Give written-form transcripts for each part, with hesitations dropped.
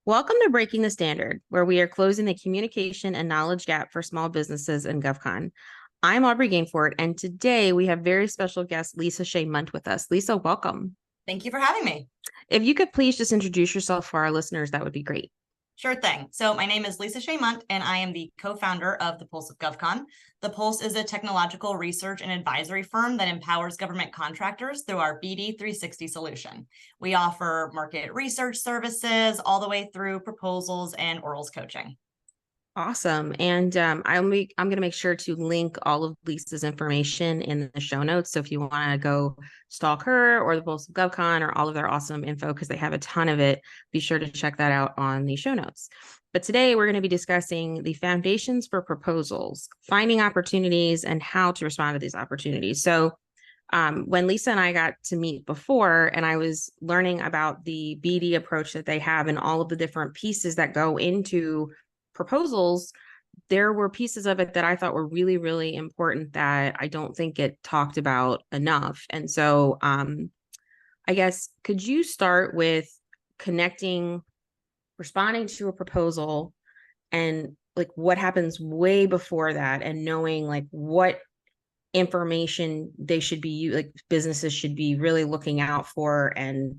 Welcome to Breaking the Standard, where we are closing the communication and knowledge gap for small businesses in GovCon. I'm Aubrey Gainfort, and today we have very special guest Lisa Shea Mundt with us. Lisa, welcome. Thank you for having me. If you could please just introduce yourself for our listeners, that would be great. Sure thing. So my name is Lisa Shea Mundt, and I am the co-founder of the Pulse of GovCon. The Pulse is a technological research and advisory firm that empowers government contractors through our BD 360 solution. We offer market research services all the way through proposals and orals coaching. Awesome. And I'm going to make sure to link all of Lisa's information in the show notes. So if you want to go stalk her or the Pulse of GovCon or all of their awesome info, because they have a ton of it, be sure to check that out on the show notes. But today we're going to be discussing the foundations for proposals, finding opportunities, and how to respond to these opportunities. So when Lisa and I got to meet before, and I was learning about the BD approach that they have and all of the different pieces that go into proposals, there were pieces of it that I thought were really, really important that I don't think get talked about enough. And so I guess, could you start with connecting, responding to a proposal and like what happens way before that, and knowing like what information they should be, like businesses should be really looking out for. And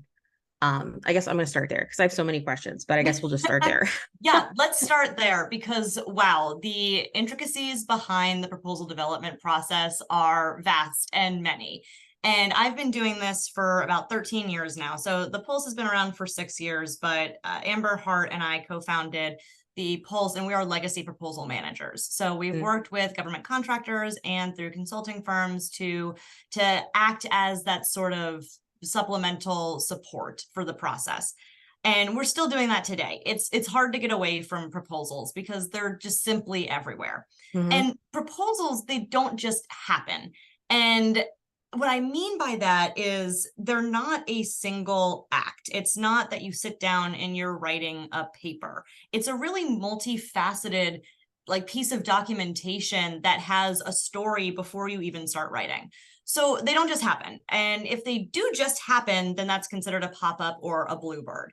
I guess I'm going to start there because I have so many questions, but I guess we'll just start there. Yeah, let's start there because, wow, the intricacies behind the proposal development process are vast and many. And I've been doing this for about 13 years now. So the Pulse has been around for 6 years, but Amber Hart and I co-founded the Pulse, and we are legacy proposal managers. So we've worked with government contractors and through consulting firms to act as that sort of supplemental support for the process. And we're still doing that today. It's hard to get away from proposals because they're just simply everywhere. And proposals, they don't just happen. And what I mean by that is they're not a single act. It's not that you sit down and you're writing a paper. It's a really multifaceted piece of documentation that has a story before you even start writing. So they don't just happen. And if they do just happen, then that's considered a pop-up or a bluebird.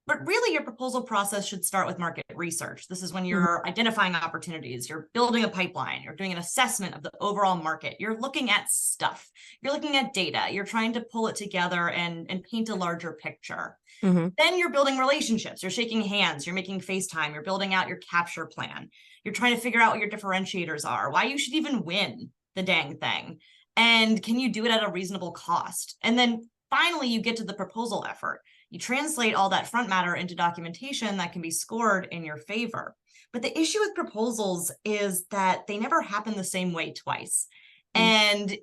But really, your proposal process should start with market research. This is when you're identifying opportunities, you're building a pipeline, you're doing an assessment of the overall market, you're looking at stuff, you're looking at data, you're trying to pull it together and paint a larger picture. Then you're building relationships, you're shaking hands, you're making FaceTime, you're building out your capture plan, you're trying to figure out what your differentiators are, why you should even win the dang thing, and can you do it at a reasonable cost? And then finally, you get to the proposal effort. You translate all that front matter into documentation that can be scored in your favor. But the issue with proposals is that they never happen the same way twice. And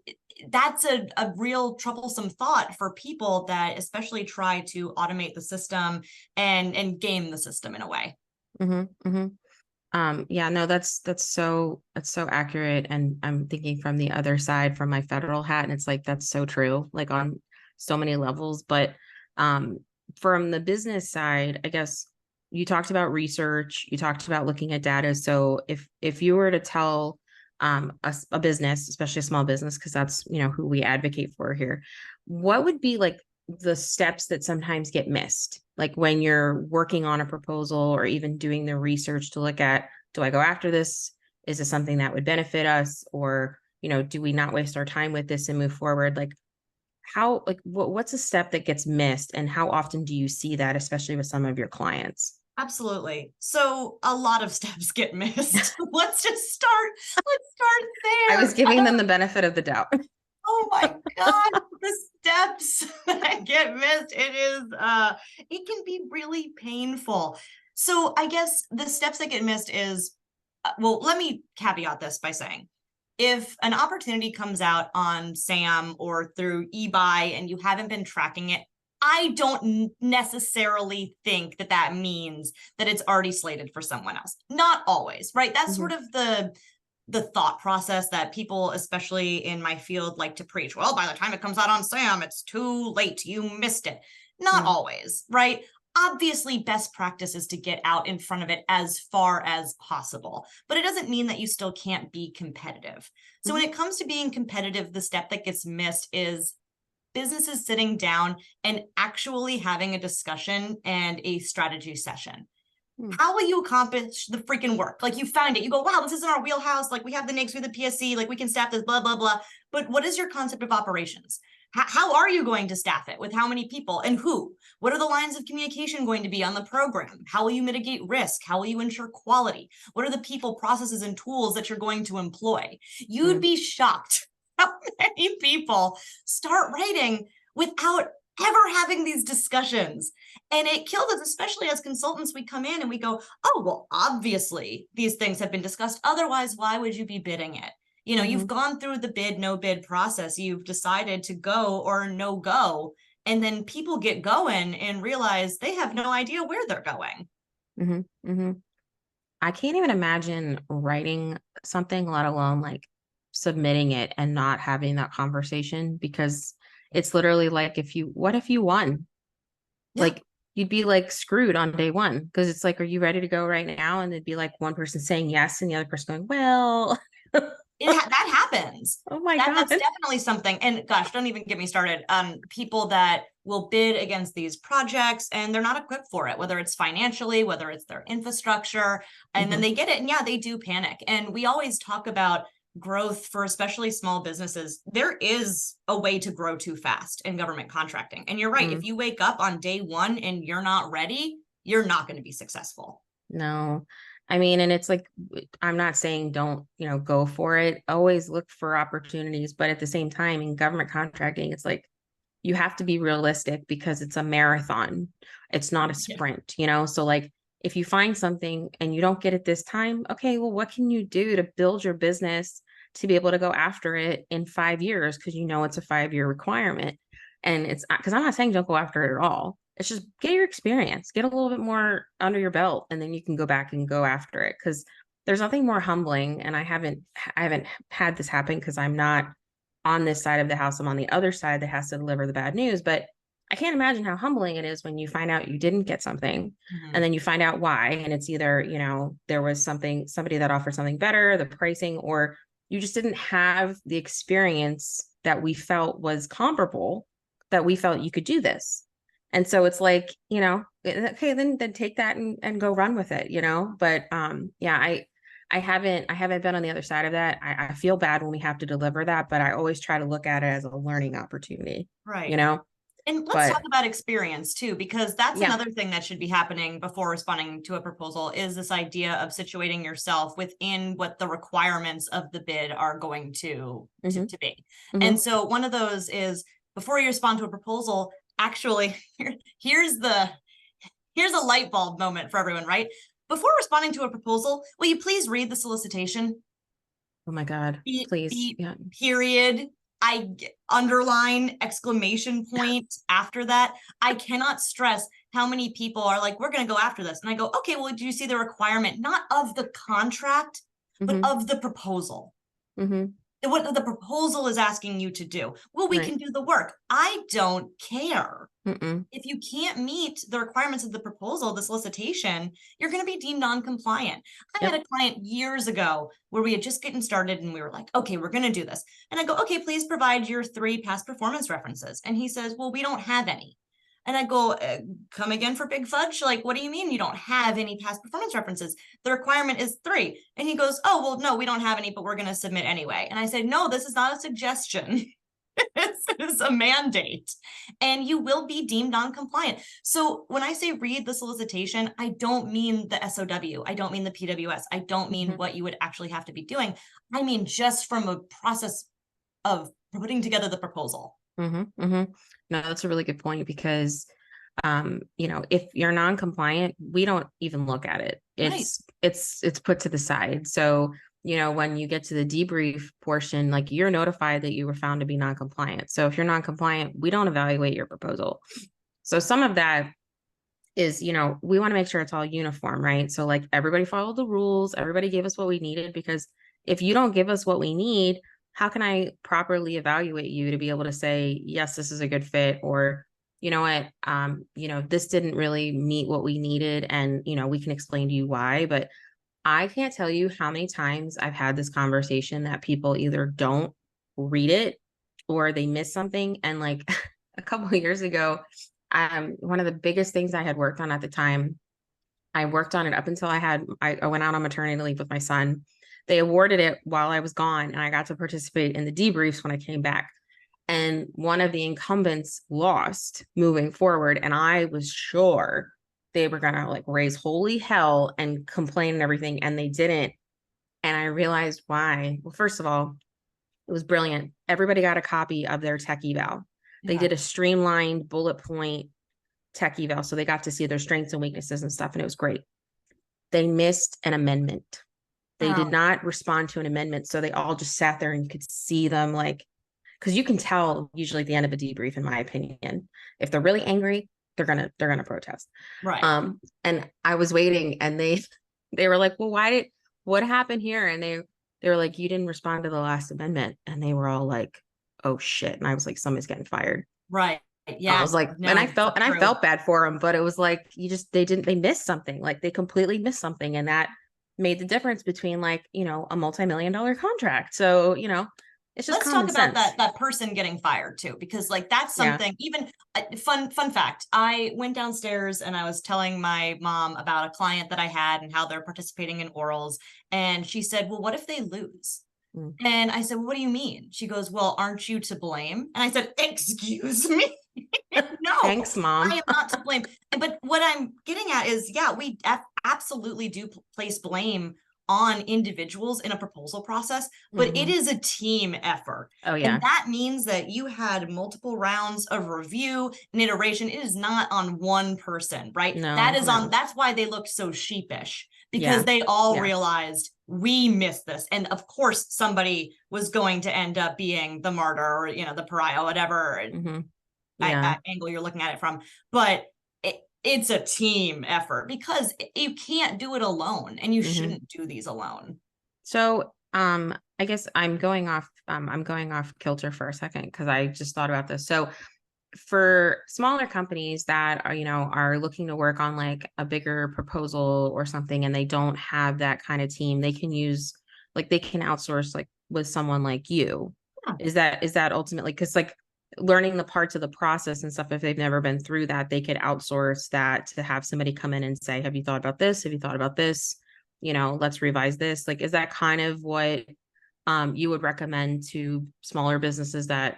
that's a real troublesome thought for people that especially try to automate the system and game the system in a way. Yeah, no, that's so accurate. And I'm thinking from the other side, from my federal hat, and it's like, that's so true, like on so many levels. But from the business side, I guess you talked about research, you talked about looking at data. So if you were to tell a business, especially a small business, because that's, who we advocate for here, what would be like the steps that sometimes get missed? Like when you're working on a proposal or even doing the research to look at, do I go after this? Is this something that would benefit us? Or, do we not waste our time with this and move forward? Like how, what's a step that gets missed, and how often do you see that, especially with some of your clients? Absolutely. So a lot of steps get missed. Let's start there. I was giving them the benefit of the doubt. Oh my God, the steps that get missed. It can be really painful. So I guess the steps that get missed is, well, let me caveat this by saying, if an opportunity comes out on SAM or through eBuy and you haven't been tracking it, I don't necessarily think that means that it's already slated for someone else. Not always, right? That's sort of the thought process that people, especially in my field, like to preach. Well, by the time it comes out on SAM, it's too late. You missed it. Not always, right? Obviously, best practice is to get out in front of it as far as possible, but it doesn't mean that you still can't be competitive. So when it comes to being competitive, the step that gets missed is businesses sitting down and actually having a discussion and a strategy session. How will you accomplish the freaking work? Like, you find it, you go, wow, this isn't our wheelhouse. Like, we have the NICS, we have the PSC, like we can staff this, blah, blah, blah. But what is your concept of operations? How are you going to staff it? With how many people and who? What are the lines of communication going to be on the program? How will you mitigate risk? How will you ensure quality? What are the people, processes, and tools that you're going to employ? You'd be shocked how many people start writing without ever having these discussions. And it killed us, especially as consultants. We come in and we go, oh, well, obviously these things have been discussed. Otherwise, why would you be bidding it? You know, you've gone through the bid, no bid process. You've decided to go or no go. And then people get going and realize they have no idea where they're going. I can't even imagine writing something, let alone like submitting it and not having that conversation, because it's literally like, what if you won? Yeah. Like, you'd be like screwed on day one, because it's like, are you ready to go right now? And it'd be like one person saying yes and the other person going, well. That happens. Oh my God. That's definitely something. And gosh, don't even get me started on people that will bid against these projects and they're not equipped for it, whether it's financially, whether it's their infrastructure, and then they get it. And yeah, they do panic. And we always talk about growth for especially small businesses. There is a way to grow too fast in government contracting. And you're right. If you wake up on day one and you're not ready, you're not going to be successful. No. I mean, and it's like, I'm not saying don't, go for it. Always look for opportunities. But at the same time, in government contracting, it's like, you have to be realistic, because it's a marathon. It's not a sprint, So like, if you find something and you don't get it this time, okay, well, what can you do to build your business to be able to go after it in 5 years? Because it's a 5-year requirement. And it's because I'm not saying don't go after it at all. It's just get your experience, get a little bit more under your belt, and then you can go back and go after it. Because there's nothing more humbling. And I haven't had this happen, because I'm not on this side of the house. I'm on the other side that has to deliver the bad news. But I can't imagine how humbling it is when you find out you didn't get something, and then you find out why. And it's either, there was somebody that offered something better, the pricing, or you just didn't have the experience that we felt was comparable, that we felt you could do this. And so it's like, okay, then take that and go run with it, But yeah, I haven't been on the other side of that. I feel bad when we have to deliver that, but I always try to look at it as a learning opportunity. Right. And let's talk about experience too, because that's another thing that should be happening before responding to a proposal, is this idea of situating yourself within what the requirements of the bid are going to be. And so one of those is, before you respond to a proposal, actually, here's a light bulb moment for everyone, right? Before responding to a proposal, will you please read the solicitation? Oh my God, please. Period. I underline exclamation point after that. I cannot stress how many people are like, we're going to go after this. And I go, okay, well, do you see the requirement, not of the contract, but of the proposal? What the proposal is asking you to do. Well, we can do the work. I don't care. If you can't meet the requirements of the proposal, the solicitation, you're going to be deemed non-compliant. I had a client years ago where we had just getting started and we were like, okay, we're going to do this. And I go, okay, please provide your 3 past performance references. And he says, well, we don't have any. And I go, come again for big fudge? Like, what do you mean you don't have any past performance references? The requirement is 3. And he goes, oh, well, no, we don't have any, but we're going to submit anyway. And I said, no, this is not a suggestion. This is a mandate, and you will be deemed non-compliant. So when I say read the solicitation, I don't mean the SOW. I don't mean the PWS. I don't mean what you would actually have to be doing. I mean, just from a process of putting together the proposal. No, that's a really good point, because, if you're non-compliant, we don't even look at it. It's put to the side. So, when you get to the debrief portion, like, you're notified that you were found to be non-compliant. So if you're non-compliant, we don't evaluate your proposal. So some of that is, we want to make sure it's all uniform, right? So like, everybody followed the rules, everybody gave us what we needed, because if you don't give us what we need, how can I properly evaluate you to be able to say, yes, this is a good fit, or, you know what, this didn't really meet what we needed, and, we can explain to you why. But I can't tell you how many times I've had this conversation that people either don't read it, or they miss something. And like a couple of years ago, one of the biggest things I had worked on at the time, I worked on it up until I went out on maternity leave with my son. They awarded it while I was gone, and I got to participate in the debriefs when I came back. And one of the incumbents lost moving forward. And I was sure they were going to like raise holy hell and complain and everything. And they didn't. And I realized why. Well, first of all, it was brilliant. Everybody got a copy of their tech eval. They did a streamlined bullet point tech eval. So they got to see their strengths and weaknesses and stuff. And it was great. They missed an amendment. They did not respond to an amendment. So they all just sat there and you could see them like, because you can tell usually at the end of a debrief, in my opinion, if they're really angry, they're gonna protest. Right. And I was waiting, and they were like, well, what happened here? And they were like, you didn't respond to the last amendment. And they were all like, oh shit. And I was like, somebody's getting fired. Right. I Yeah. was like, No, and I felt true. bad for them, but it was like, they missed something. Like they completely missed something. And that made the difference between like, a multi-million-dollar contract. So, it's just Let's talk common about sense. that person getting fired too, because like that's Yeah. something. Even fun fact. I went downstairs and I was telling my mom about a client that I had and how they're participating in orals, and she said, "Well, what if they lose?" And I said, well, what do you mean? She goes, well, aren't you to blame? And I said, excuse me? No, Thanks, Mom. I am not to blame. But what I'm getting at is, yeah, we absolutely do place blame on individuals in a proposal process, but it is a team effort. Oh, And yeah. that means that you had multiple rounds of review and iteration. It is not on one person, right? No, no. That's why they looked so sheepish, because Yeah. they all Yeah. realized we missed this. And of course, somebody was going to end up being the martyr or, the pariah, whatever Yeah. angle you're looking at it from. But it's a team effort, because you can't do it alone, and you shouldn't do these alone. So, I guess I'm going off kilter for a second because I just thought about this. So for smaller companies that are looking to work on like a bigger proposal or something, and they don't have that kind of team, they can outsource like with someone like you. Yeah. Is that ultimately, because like learning the parts of the process and stuff, if they've never been through that, they could outsource that to have somebody come in and say, have you thought about this? Have you thought about this? Let's revise this. Like, is that kind of what you would recommend to smaller businesses that,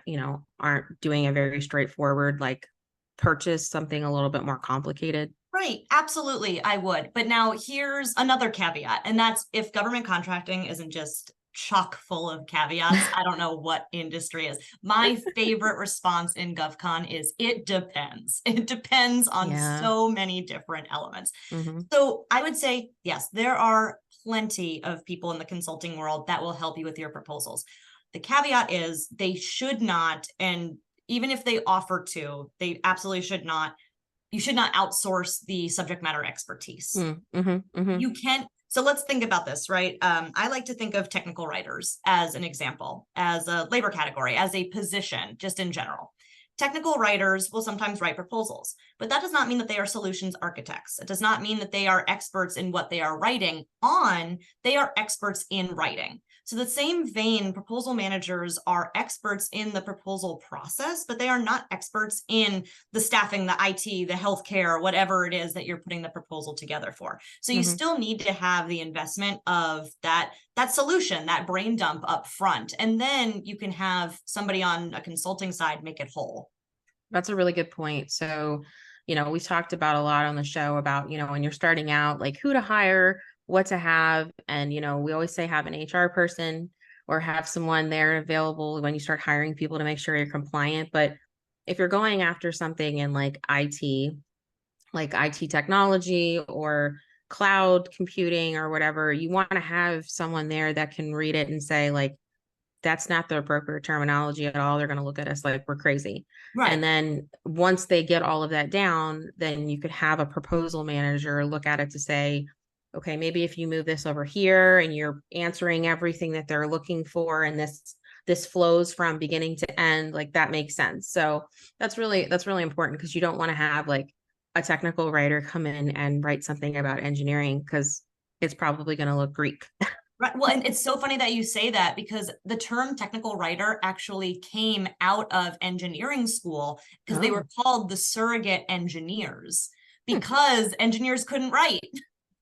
aren't doing a very straightforward, like purchase something a little bit more complicated? Right. Absolutely. I would. But now here's another caveat. And that's, if government contracting isn't just chock full of caveats, I don't know what industry is. My favorite response in GovCon is, it depends. It depends on so many different elements. So I would say, yes, there are plenty of people in the consulting world that will help you with your proposals. The caveat is they should not, and even if they offer to, they absolutely should not. You should not outsource the subject matter expertise. You can't. So let's think about this, right? I like to think of technical writers as an example, as a labor category, as a position, just in general. Technical writers will sometimes write proposals, but that does not mean that they are solutions architects. It does not mean that they are experts in what they are writing on. They are experts in writing. So the same vein, proposal managers are experts in the proposal process, but they are not experts in the staffing, the IT, the healthcare, whatever it is that you're putting the proposal together for. So you still need to have the investment of that solution, that brain dump up front, and then you can have somebody on a consulting side make it whole. That's a really good point. So, we talked about a lot on the show about, when you're starting out, like who to hire, what to have. And, we always say have an HR person or have someone there available when you start hiring people to make sure you're compliant. But if you're going after something in like IT technology or cloud computing or whatever, you want to have someone there that can read it and say, like, that's not the appropriate terminology at all. They're going to look at us like we're crazy. Right. And then once they get all of that down, then you could have a proposal manager look at it to say, okay, maybe if you move this over here and you're answering everything that they're looking for, and this flows from beginning to end, like that makes sense. So that's really important, because you don't want to have like a technical writer come in and write something about engineering, because it's probably going to look Greek. Right. Well, and it's so funny that you say that, because the term technical writer actually came out of engineering school, because they were Oh. called the surrogate engineers, Hmm. because engineers couldn't write.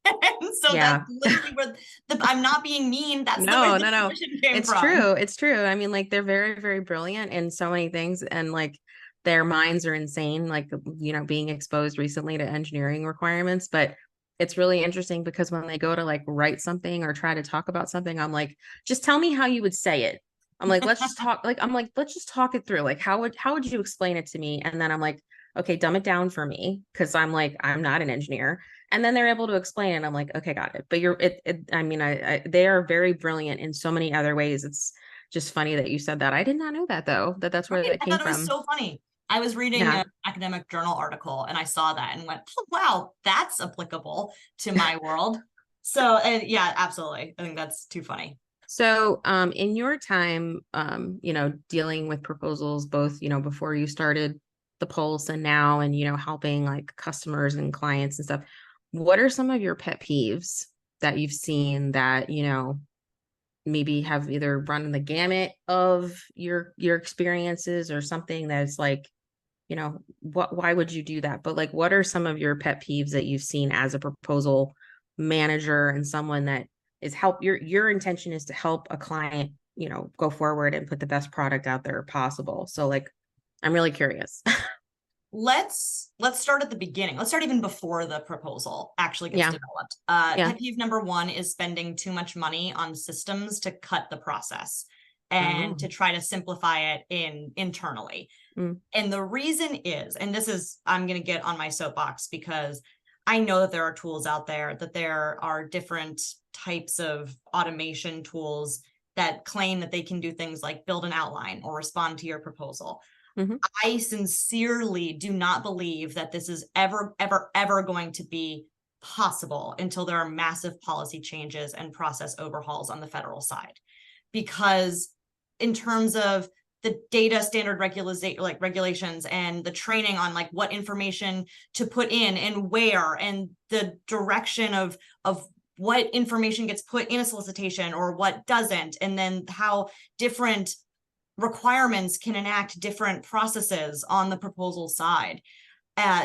And so that's Yeah. literally where I'm not being mean. That's the way No, the no, no. position came It's from. true. It's true. I mean, like they're very, very brilliant in so many things, and like their minds are insane, like, being exposed recently to engineering requirements. But it's really interesting because when they go to like write something or try to talk about something, I'm like, just tell me how you would say it. I'm like, let's just talk. Like, I'm like, let's just talk it through. Like, how would you explain it to me? And then I'm like, okay, dumb it down for me, because I'm like, I'm not an engineer. And then they're able to explain it. I'm like, okay, got it. But I mean, they are very brilliant in so many other ways. It's just funny that you said that. I did not know that though, that's where Right. that I came thought it was from. so funny. I was reading Yeah. an academic journal article and I saw that and went, oh, wow, that's applicable to my world. So, and yeah, absolutely. I think that's too funny. So, in your time, dealing with proposals, both, before you started the Pulse and now, and, helping like customers and clients and stuff, what are some of your pet peeves that you've seen that, maybe have either run the gamut of your experiences, or something that's like, why would you do that? But like, what are some of your pet peeves that you've seen as a proposal manager and someone that is your intention is to help a client, go forward and put the best product out there possible. So like, I'm really curious. Let's start at the beginning. Let's start even before the proposal actually gets Yeah. developed. Yeah. Pet peeve number one is spending too much money on systems to cut the process and Oh. to try to simplify it internally. Mm. And the reason is, and this is, I'm going to get on my soapbox, because I know that there are tools out there, that there are different types of automation tools that claim that they can do things like build an outline or respond to your proposal. Mm-hmm. I sincerely do not believe that this is ever, ever, ever going to be possible until there are massive policy changes and process overhauls on the federal side. Because in terms of the data standard regulations and the training on like what information to put in and where, and the direction of what information gets put in a solicitation or what doesn't, and then how different requirements can enact different processes on the proposal side.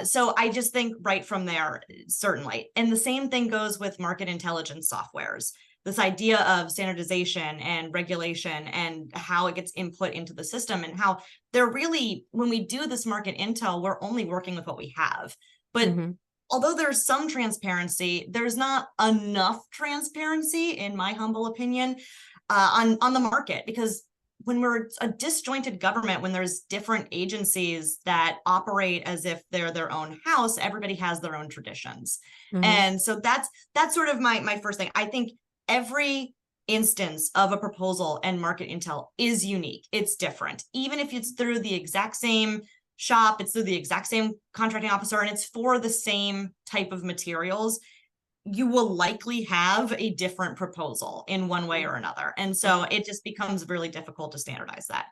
So I just think right from there, certainly. And the same thing goes with market intelligence softwares. This idea of standardization and regulation and how it gets input into the system, and how they're really, when we do this market intel, we're only working with what we have. But Mm-hmm. although there's some transparency, there's not enough transparency, in my humble opinion, on the market, because when we're a disjointed government, when there's different agencies that operate as if they're their own house, everybody has their own traditions. Mm-hmm. And so that's sort of my first thing. I think every instance of a proposal and market intel is unique. It's different. Even if it's through the exact same shop, it's through the exact same contracting officer, and it's for the same type of materials, you will likely have a different proposal in one way or another. And so it just becomes really difficult to standardize that.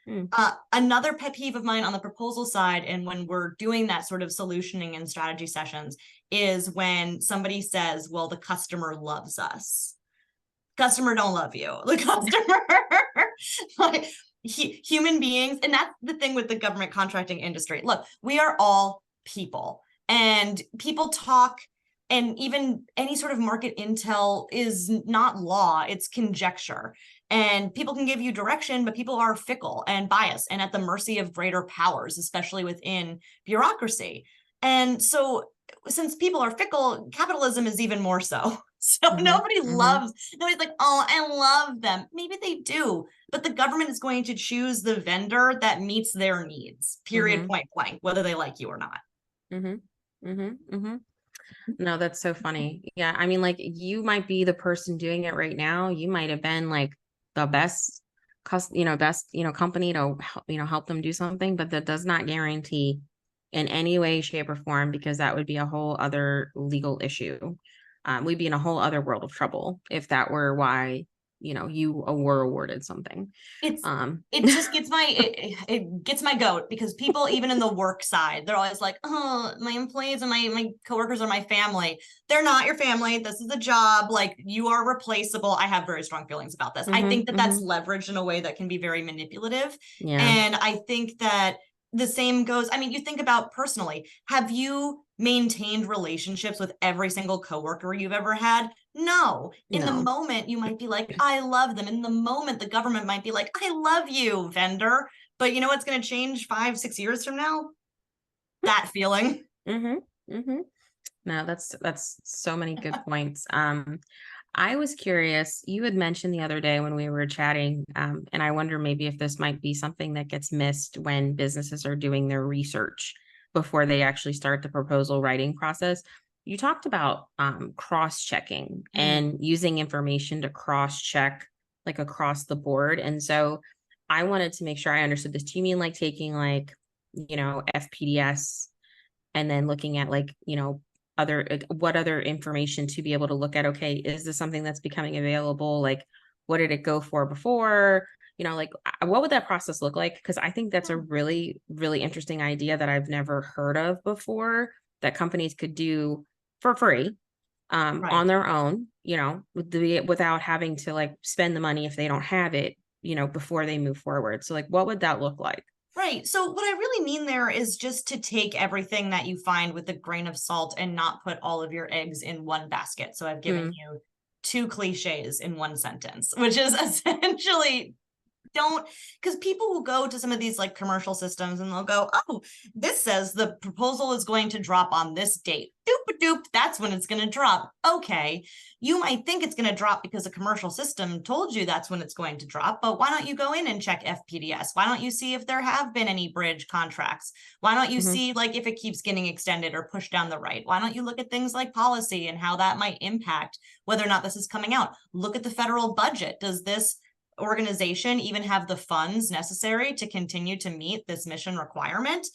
Mm-hmm. Another pet peeve of mine on the proposal side, and when we're doing that sort of solutioning and strategy sessions, is when somebody says, well, the customer loves us. Customer don't love you. The customer, like, human beings. And that's the thing with the government contracting industry. Look, we are all people, and people talk. And even any sort of market intel is not law, it's conjecture. And people can give you direction, but people are fickle and biased and at the mercy of greater powers, especially within bureaucracy. And so, since people are fickle, capitalism is even more so. So nobody's like, oh, I love them. Maybe they do, but the government is going to choose the vendor that meets their needs, period, Mm-hmm. point blank, whether they like you or not. Mm-hmm. Mm-hmm. Mm-hmm. No, that's so funny. Yeah. I mean, like you might be the person doing it right now. You might have been like the best, company to help them do something, but that does not guarantee in any way, shape, or form, because that would be a whole other legal issue. We'd be in a whole other world of trouble if that were why you were awarded something. It's it just gets it gets my goat, because people, even in the work side, they're always like, oh, my employees and my coworkers are my family. They're not your family. This is a job. Like, you are replaceable. I have very strong feelings about this. I think that that's leveraged in a way that can be very manipulative. Yeah. And I think that the same goes, I mean, you think about personally, have you maintained relationships with every single coworker you've ever had? No. In the moment, you might be like, I love them. In the moment, the government might be like, I love you, vendor. But you know what's going to change 5-6 years from now? That feeling. No, that's so many good points. I was curious, you had mentioned the other day when we were chatting, and I wonder maybe if this might be something that gets missed when businesses are doing their research before they actually start the proposal writing process. You talked about cross-checking and using information to cross-check like across the board. And so I wanted to make sure I understood this. Do you mean like taking like, FPDS and then looking at like, what other information to be able to look at? Okay, is this something that's becoming available? Like, what did it go for before? Like, what would that process look like? Because I think that's a really, really interesting idea that I've never heard of before, that companies could do for free on their own, without having to like spend the money if they don't have it, before they move forward. So like, what would that look like? Right. So what I really mean there is just to take everything that you find with a grain of salt and not put all of your eggs in one basket. So I've given you 2 cliches in one sentence, which is essentially, because people will go to some of these like commercial systems and they'll go, oh, this says the proposal is going to drop on this date. Doop doop, that's when it's going to drop. Okay, you might think it's going to drop because a commercial system told you that's when it's going to drop, but why don't you go in and check FPDS? Why don't you see if there have been any bridge contracts? Why don't you see like if it keeps getting extended or pushed down the right? Why don't you look at things like policy and how that might impact whether or not this is coming out? Look at the federal budget. Does this organization even have the funds necessary to continue to meet this mission requirement,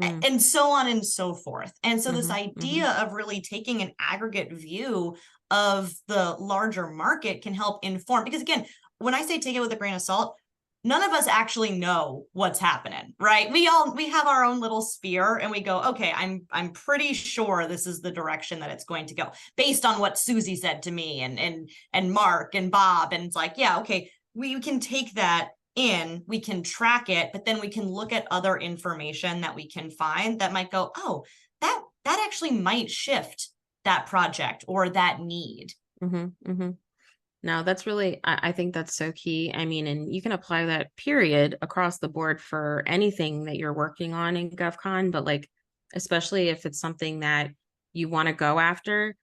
and so on and so forth? And so this idea of really taking an aggregate view of the larger market can help inform, because again, when I say take it with a grain of salt, none of us actually know what's happening, right? We have our own little sphere and we go, okay, I'm pretty sure this is the direction that it's going to go based on what Susie said to me and Mark and Bob. And it's like, yeah, okay, we can take that in, we can track it, but then we can look at other information that we can find that might go, oh, that actually might shift that project or that need. No, that's really, I think that's so key. I mean, and you can apply that period across the board for anything that you're working on in GovCon, but like, especially if it's something that you want to go after,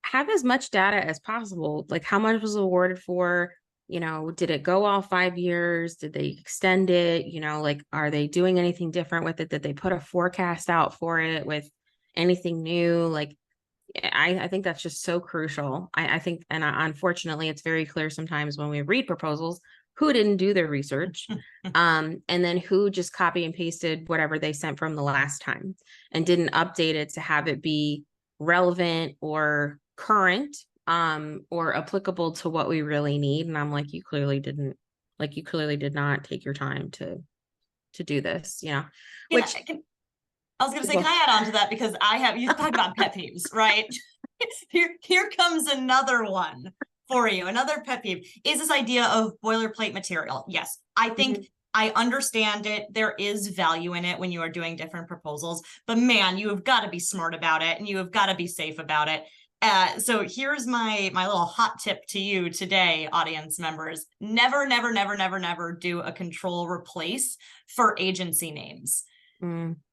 have as much data as possible. Like, how much was awarded for? Did it go all 5 years? Did they extend it? Like, are they doing anything different with it? Did they put a forecast out for it with anything new? Like, I think that's just so crucial. I think, and unfortunately, it's very clear sometimes when we read proposals who didn't do their research, and then who just copy and pasted whatever they sent from the last time and didn't update it to have it be relevant or current, or applicable to what we really need. And I'm like, you clearly did not take your time to do this, which I was going to say, can I add on to that? Because you talk about pet peeves, right? Here comes another one for you. Another pet peeve is this idea of boilerplate material. Yes, I think I understand it. There is value in it when you are doing different proposals, but man, you have got to be smart about it and you have got to be safe about it. So here's my little hot tip to you today, audience members. Never, never, never, never, never do a control replace for agency names.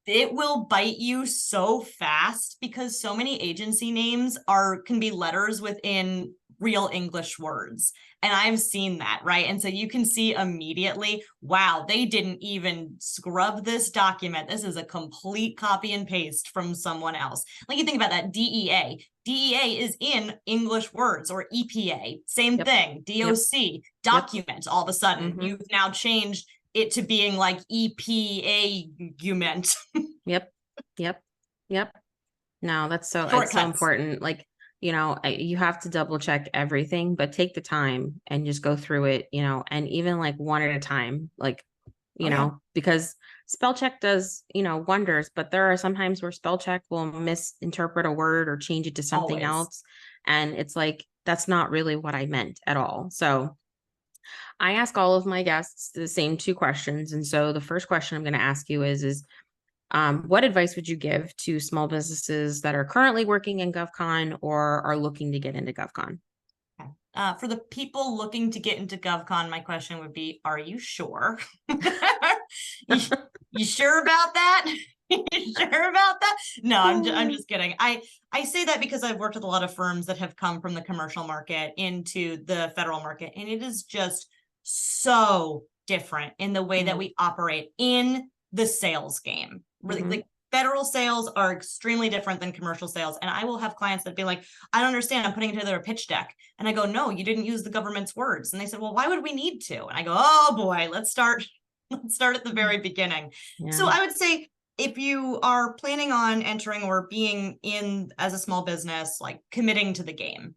It will bite you so fast because so many agency names can be letters within real English words. And I've seen that, right? And so you can see immediately, wow, they didn't even scrub this document. This is a complete copy and paste from someone else. Like, you think about that, DEA. DEA is in English words, or EPA, same thing, DOC, document, all of a sudden. You've now changed it to being like EPA argument. Yep. No, that's so important. Like, you have to double check everything, but take the time and just go through it, and even like one at a time, like, Oh yeah. because spell check does, wonders, but there are sometimes where spell check will misinterpret a word or change it to something Always. else. And it's like, that's not really what I meant at all. So I ask all of my guests the same two questions. And so the first question I'm going to ask you is, what advice would you give to small businesses that are currently working in GovCon or are looking to get into GovCon? For the people looking to get into GovCon, my question would be, are you sure? you, you sure about that? You sure about that? No, I'm just kidding. I say that because I've worked with a lot of firms that have come from the commercial market into the federal market, and it is just so different in the way that we operate in the sales game. Really, like federal sales are extremely different than commercial sales. And I will have clients that be like, I don't understand. I'm putting together a pitch deck. And I go, no, you didn't use the government's words. And they said, well, why would we need to? And I go, oh boy, let's start at the very beginning. Yeah. So I would say, if you are planning on entering or being in as a small business, like committing to the game,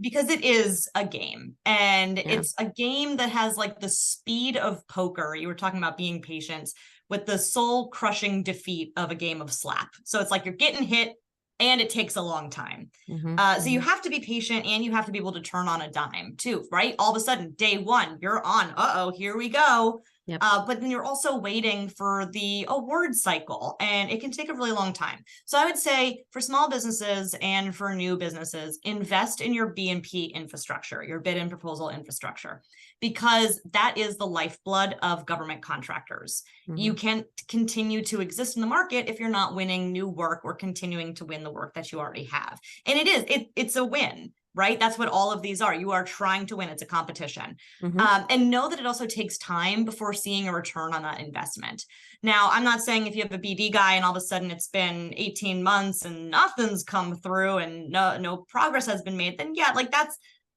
because it is a game, and it's a game that has like the speed of poker. You were talking about being patient with the soul crushing defeat of a game of slap. So it's like you're getting hit and it takes a long time. So you have to be patient, and you have to be able to turn on a dime too, right? All of a sudden, day one, you're on, here we go. Yep. But then you're also waiting for the award cycle, and it can take a really long time. So I would say for small businesses and for new businesses, invest in your B&P infrastructure, your bid and proposal infrastructure, because that is the lifeblood of government contractors. You can't continue to exist in the market if you're not winning new work or continuing to win the work that you already have. And it's a win, right? That's what all of these are. You are trying to win. It's a competition. And know that it also takes time before seeing a return on that investment. Now, I'm not saying if you have a BD guy and all of a sudden it's been 18 months and nothing's come through and no progress has been made, then yeah, like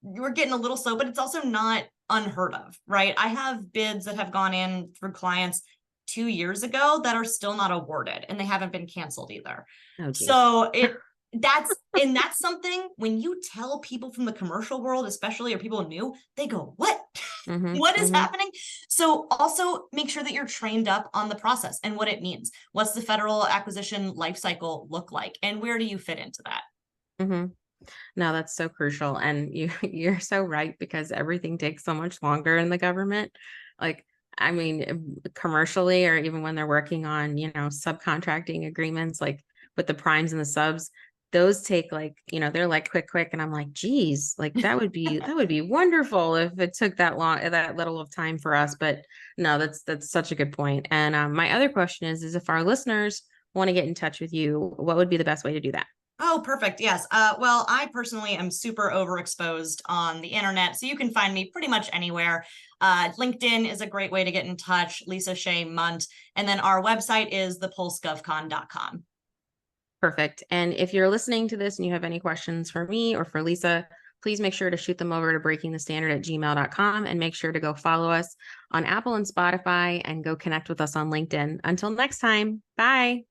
we're getting a little slow, but it's also not unheard of, right? I have bids that have gone in through clients 2 years ago that are still not awarded, and they haven't been canceled either. So that's something, when you tell people from the commercial world, especially, or people new, they go, what? What is happening? So also make sure that you're trained up on the process and what it means. What's the federal acquisition life cycle look like, and where do you fit into that? No, that's so crucial. And you're so right, because everything takes so much longer in the government. Like, I mean, commercially, or even when they're working on, subcontracting agreements, like with the primes and the subs, those take like, they're like quick. And I'm like, geez, like that would be wonderful if it took that long, that little of time for us. But no, that's such a good point. And my other question is if our listeners want to get in touch with you, what would be the best way to do that? Oh, perfect. Yes. Well, I personally am super overexposed on the internet, so you can find me pretty much anywhere. LinkedIn is a great way to get in touch, Lisa Shea Mundt. And then our website is thepulsegovcon.com. Perfect. And if you're listening to this and you have any questions for me or for Lisa, please make sure to shoot them over to breakingthestandard@gmail.com, and make sure to go follow us on Apple and Spotify, and go connect with us on LinkedIn. Until next time, bye.